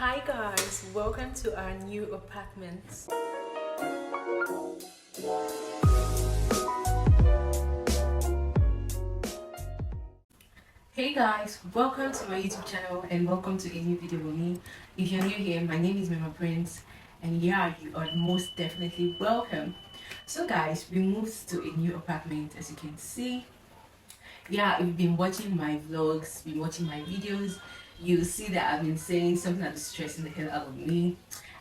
Hi guys, welcome to our new apartment. Hey guys, welcome to my YouTube channel and welcome to a new video with me. If you're new here, my name is Mema Prince and yeah, you are most definitely welcome. So guys, we moved to a new apartment as you can see. Yeah, if you've been watching my vlogs, been watching my videos, you see that I've been saying something that is stressing the hell out of me.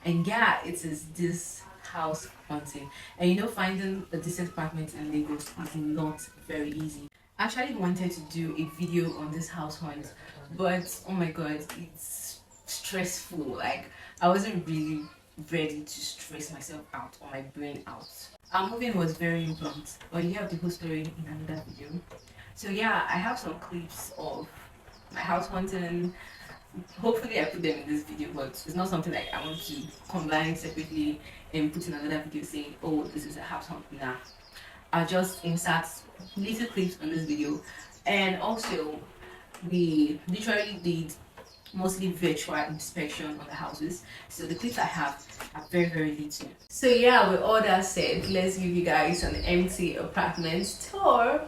And yeah, it is this house hunting. And you know, finding a decent apartment in Lagos is not very easy. I actually wanted to do a video on this house hunt, but oh my god, it's stressful. Like I wasn't really ready to stress myself out or my brain out. Our moving was very important, but you have the whole story in another video. So yeah, I have some clips of my house hunting. Hopefully I put them in this video, but it's not something like I want to combine separately and put in another video saying, oh, this is a house hunt. Nah. I'll just insert little clips on this video. And also we literally did mostly virtual inspection on the houses. So the clips I have are very little. So yeah, with all that said, let's give you guys an empty apartment tour.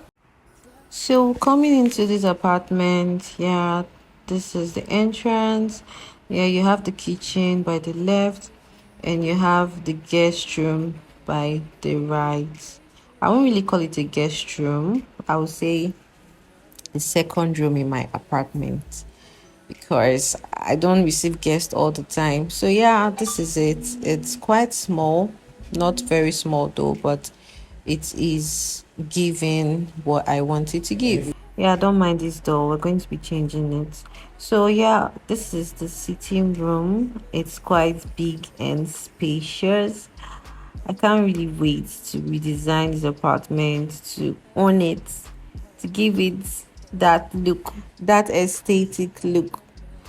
So coming into this apartment, yeah, this is the entrance. Yeah, you have the kitchen by the left and you have the guest room by the right. I won't really call it a guest room. I would say the second room in my apartment because I don't receive guests all the time. So yeah, this is it. It's quite small, not very small though, but it is giving what I want it to give. Yeah, I don't mind this door. We're going to be changing it. So yeah, this is the sitting room. It's quite big and spacious. I can't really wait to redesign this apartment, to own it, to give it that look, that aesthetic look.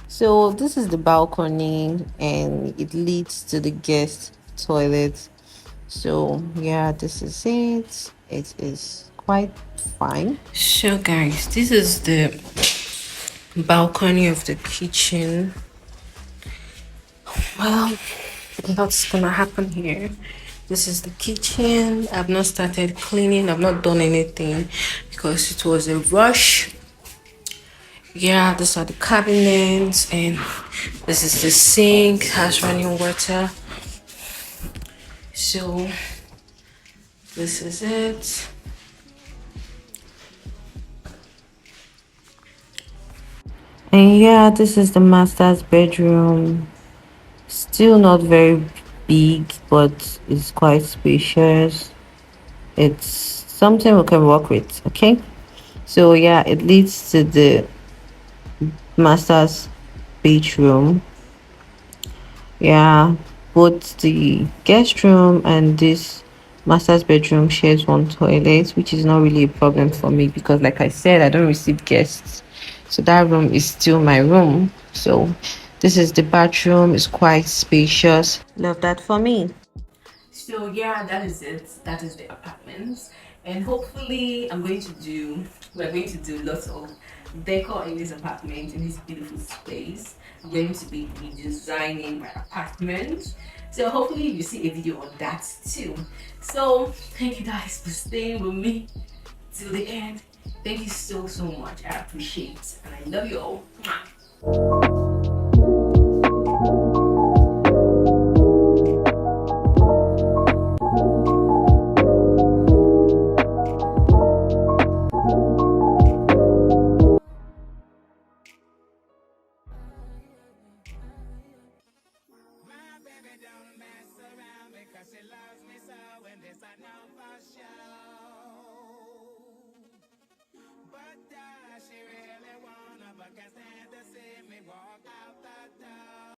So this is the balcony and it leads to the guest toilet. So yeah, this is it. It is quite fine. So guys, this is the balcony of the kitchen. Well, what's gonna happen here? This is the kitchen. I've not started cleaning, I've not done anything because it was a rush. Yeah, these are the cabinets, and this is the sink, has running water. So this is it. And yeah, this is the master's bedroom. Still not very big, but it's quite spacious. It's something we can work with, okay? So yeah, it leads to the master's bedroom. Yeah, both the guest room and this master's bedroom shares one toilet, which is not really a problem for me because, like I said, I don't receive guests. So that room is still my room. So this is the bathroom, it's quite spacious. Love that for me. So yeah, that is it. That is the apartment, and hopefully we're going to do lots of decor in this apartment, in this beautiful space. I'm going to be redesigning my apartment, so hopefully you see a video on that too. So thank you guys for staying with me till the end. Thank you so much. I appreciate it and I love you all. Baby, don't mess around because she loves me so. When this I know